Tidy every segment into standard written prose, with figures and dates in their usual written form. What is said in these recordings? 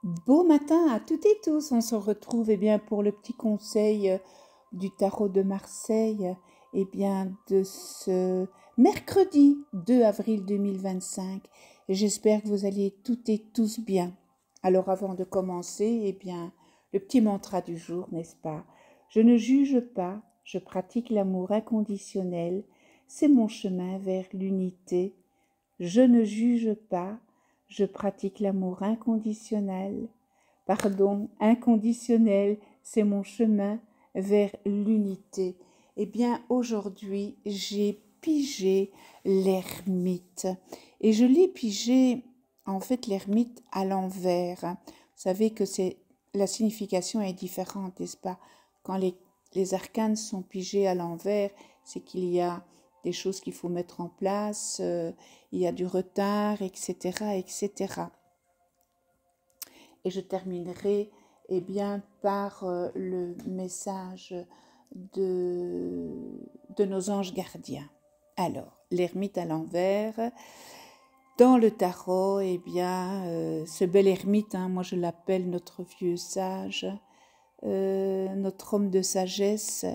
Beau matin à toutes et tous, on se retrouve pour le petit conseil du tarot de Marseille de ce mercredi 2 avril 2025. Et j'espère que vous allez toutes et tous bien. Alors avant de commencer, le petit mantra du jour, n'est-ce pas? Je ne juge pas, je pratique l'amour inconditionnel, c'est mon chemin vers l'unité. Je ne juge pas, je pratique l'amour inconditionnel. Pardon, inconditionnel, c'est mon chemin vers l'unité. Aujourd'hui, j'ai pigé l'ermite. Et je l'ai pigé, l'ermite à l'envers. Vous savez que la signification est différente, n'est-ce pas? Quand les arcanes sont pigés à l'envers, c'est qu'il y a des choses qu'il faut mettre en place, il y a du retard, etc., etc. Et je terminerai par le message de nos anges gardiens. Alors, l'ermite à l'envers, dans le tarot, ce bel ermite, moi je l'appelle notre vieux sage, notre homme de sagesse,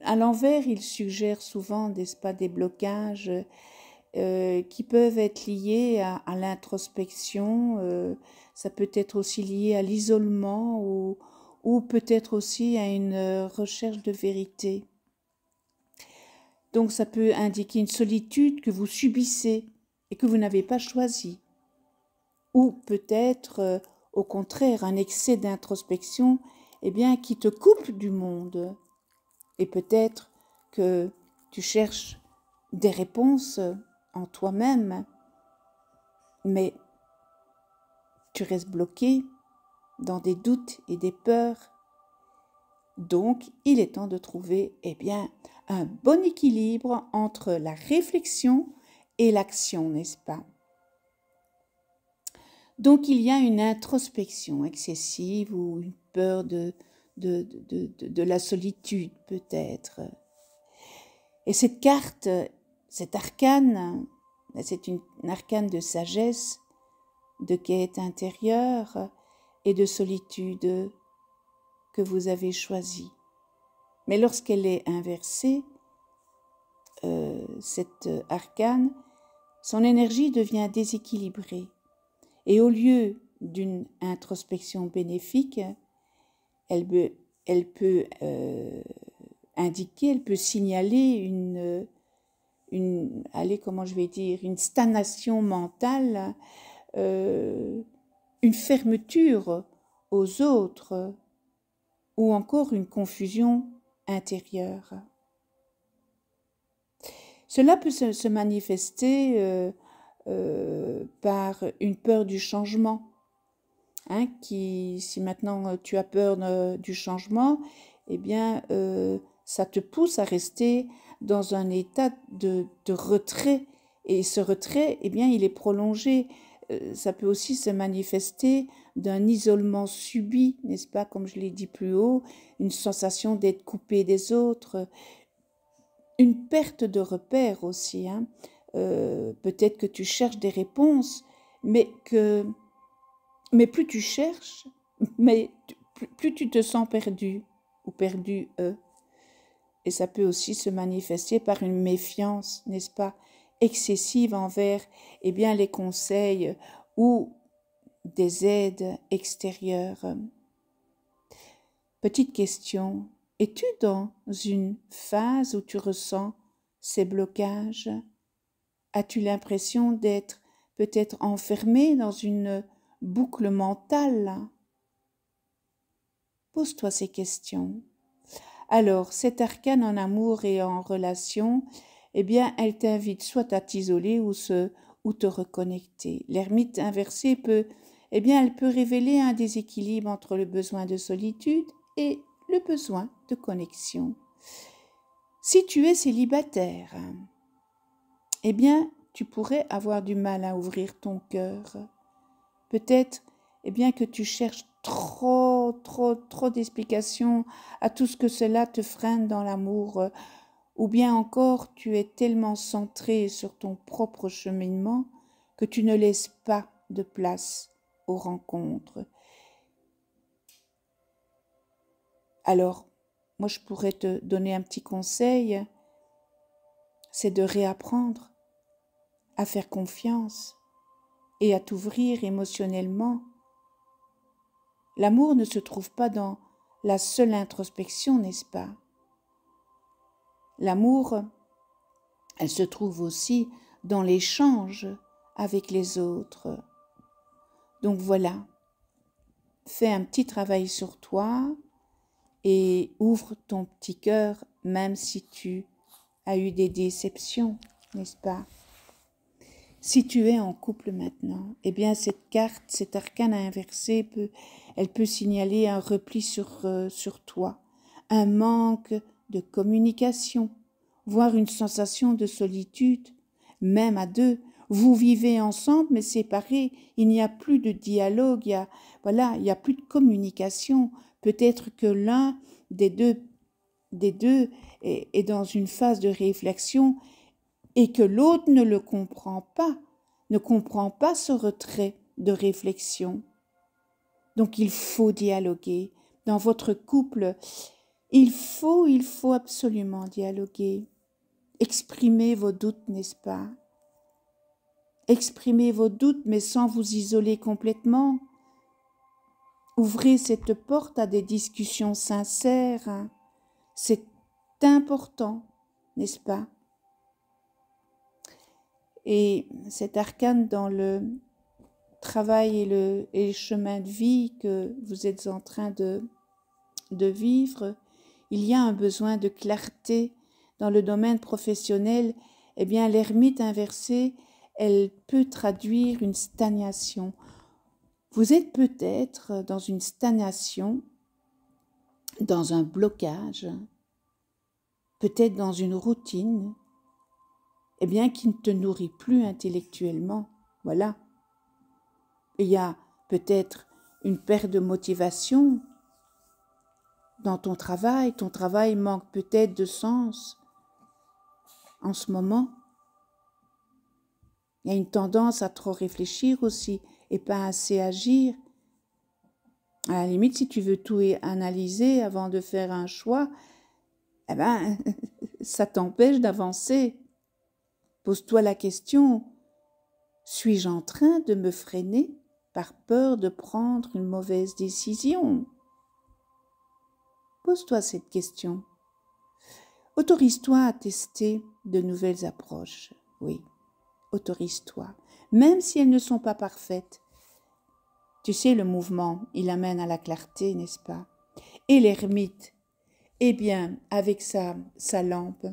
à l'envers, il suggère souvent, n'est-ce pas, des blocages qui peuvent être liés à l'introspection. Ça peut être aussi lié à l'isolement ou peut-être aussi à une recherche de vérité. Donc ça peut indiquer une solitude que vous subissez et que vous n'avez pas choisie. Ou peut-être, au contraire, un excès d'introspection qui te coupe du monde. Et peut-être que tu cherches des réponses en toi-même, mais tu restes bloqué dans des doutes et des peurs. Donc, il est temps de trouver un bon équilibre entre la réflexion et l'action, n'est-ce pas? Donc, il y a une introspection excessive ou une peur de la solitude, peut-être. Et cette carte, cet arcane, c'est une arcane de sagesse, de quête intérieure et de solitude que vous avez choisie. Mais lorsqu'elle est inversée, cette arcane, son énergie devient déséquilibrée. Et au lieu d'une introspection bénéfique, elle peut indiquer, elle peut signaler une stagnation mentale, une fermeture aux autres ou encore une confusion intérieure. Cela peut se manifester par une peur du changement. Si maintenant tu as peur du changement, ça te pousse à rester dans un état de retrait. Et ce retrait, il est prolongé. Ça peut aussi se manifester d'un isolement subi, n'est-ce pas, comme je l'ai dit plus haut, une sensation d'être coupé des autres, une perte de repères aussi. Peut-être que tu cherches des réponses, mais plus tu cherches, plus tu te sens perdu ou perdue. Et ça peut aussi se manifester par une méfiance, n'est-ce pas, excessive envers les conseils ou des aides extérieures. Petite question, es-tu dans une phase où tu ressens ces blocages? As-tu l'impression d'être peut-être enfermé dans une boucle mentale? Pose-toi ces questions. Alors, cette arcane en amour et en relation, elle t'invite soit à t'isoler ou te reconnecter. L'ermite inversée elle peut révéler un déséquilibre entre le besoin de solitude et le besoin de connexion. Si tu es célibataire, tu pourrais avoir du mal à ouvrir ton cœur. Peut-être, que tu cherches trop d'explications à tout ce que cela te freine dans l'amour, ou bien encore tu es tellement centré sur ton propre cheminement que tu ne laisses pas de place aux rencontres. Alors, moi je pourrais te donner un petit conseil, c'est de réapprendre à faire confiance et à t'ouvrir émotionnellement. L'amour ne se trouve pas dans la seule introspection, n'est-ce pas? L'amour, elle se trouve aussi dans l'échange avec les autres. Donc voilà, fais un petit travail sur toi et ouvre ton petit cœur, même si tu as eu des déceptions, n'est-ce pas? Si tu es en couple maintenant, eh bien cette carte, cet arcane inversé, elle peut signaler un repli sur toi, un manque de communication, voire une sensation de solitude, même à deux. Vous vivez ensemble mais séparés, il n'y a plus de dialogue, il y a plus de communication. Peut-être que l'un des deux est dans une phase de réflexion et que l'autre ne comprend pas ce retrait de réflexion. Donc il faut dialoguer. Dans votre couple, il faut absolument dialoguer. Exprimez vos doutes, n'est-ce pas? Exprimez vos doutes, mais sans vous isoler complètement. Ouvrez cette porte à des discussions sincères. C'est important, n'est-ce pas? Et cet arcane dans le travail et le chemin de vie que vous êtes en train de vivre, il y a un besoin de clarté dans le domaine professionnel. Eh bien, l'ermite inversée, elle peut traduire une stagnation. Vous êtes peut-être dans une stagnation, dans un blocage, peut-être dans une routine, eh bien, qui ne te nourrit plus intellectuellement. Voilà. Il y a peut-être une perte de motivation dans ton travail manque peut-être de sens en ce moment. Il y a une tendance à trop réfléchir aussi et pas assez agir. À la limite, si tu veux tout analyser avant de faire un choix, eh ben, ça t'empêche d'avancer. Pose-toi la question, suis-je en train de me freiner par peur de prendre une mauvaise décision? Pose-toi cette question. Autorise-toi à tester de nouvelles approches. Oui, autorise-toi. Même si elles ne sont pas parfaites. Tu sais, le mouvement, il amène à la clarté, n'est-ce pas? Et l'ermite, eh bien, avec sa lampe,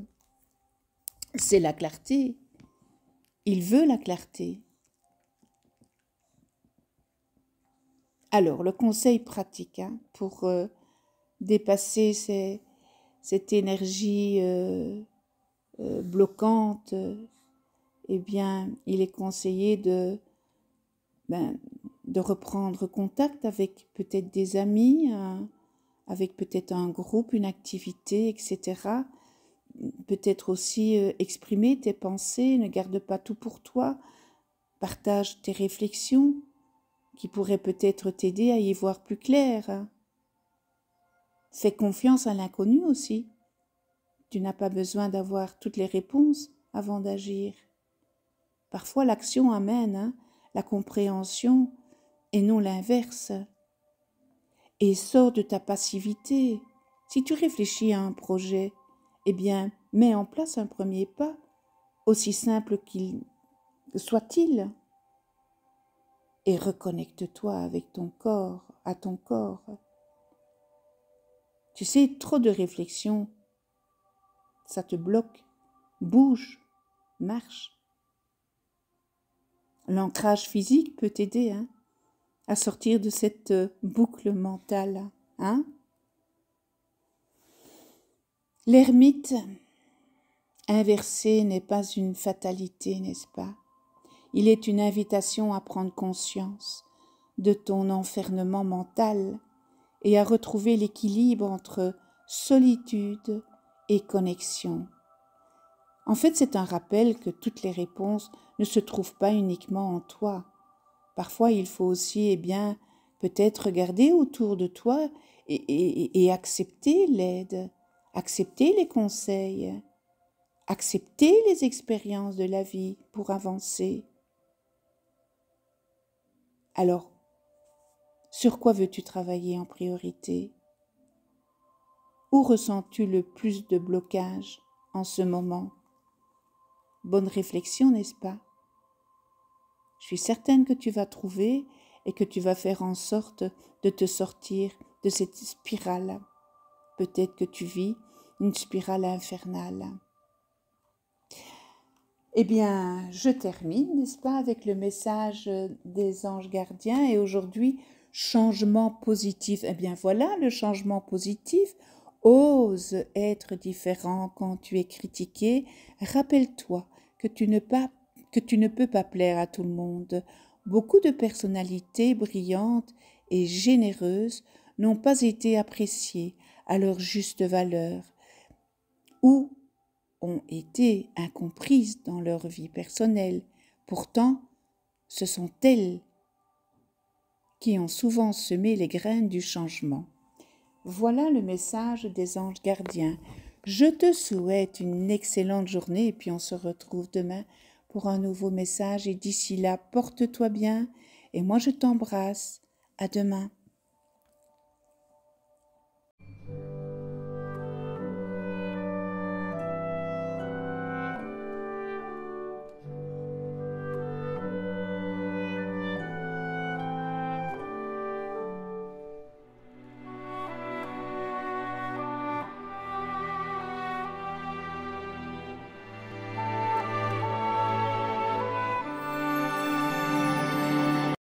c'est la clarté. Il veut la clarté. Alors, le conseil pratique pour dépasser cette énergie bloquante, eh bien, il est conseillé de reprendre contact avec peut-être des amis, avec peut-être un groupe, une activité, etc. Peut-être aussi exprimer tes pensées, ne garde pas tout pour toi, partage tes réflexions qui pourraient peut-être t'aider à y voir plus clair. Fais confiance à l'inconnu aussi. Tu n'as pas besoin d'avoir toutes les réponses avant d'agir. Parfois l'action amène la compréhension et non l'inverse. Et sors de ta passivité. Si tu réfléchis à un projet, eh bien, mets en place un premier pas, aussi simple qu'il soit-il, et reconnecte-toi avec ton corps, à ton corps. Tu sais, trop de réflexion, ça te bloque. Bouge, marche. L'ancrage physique peut t'aider à sortir de cette boucle mentale. L'ermite inversé n'est pas une fatalité, n'est-ce pas? Il est une invitation à prendre conscience de ton enfermement mental et à retrouver l'équilibre entre solitude et connexion. En fait, c'est un rappel que toutes les réponses ne se trouvent pas uniquement en toi. Parfois, il faut aussi, peut-être regarder autour de toi et accepter l'aide, accepter les conseils, accepter les expériences de la vie pour avancer. Alors, sur quoi veux-tu travailler en priorité? Où ressens-tu le plus de blocage en ce moment? Bonne réflexion, n'est-ce pas? Je suis certaine que tu vas trouver et que tu vas faire en sorte de te sortir de cette spirale. Peut-être que tu vis une spirale infernale. Je termine, n'est-ce pas, avec le message des anges gardiens et aujourd'hui, changement positif. Voilà, le changement positif. Ose être différent quand tu es critiqué. Rappelle-toi que tu ne peux pas plaire à tout le monde. Beaucoup de personnalités brillantes et généreuses n'ont pas été appréciées à leur juste valeur ou ont été incomprises dans leur vie personnelle. Pourtant, ce sont elles qui ont souvent semé les graines du changement. Voilà le message des anges gardiens. Je te souhaite une excellente journée et puis on se retrouve demain pour un nouveau message et d'ici là, porte-toi bien et moi je t'embrasse. À demain.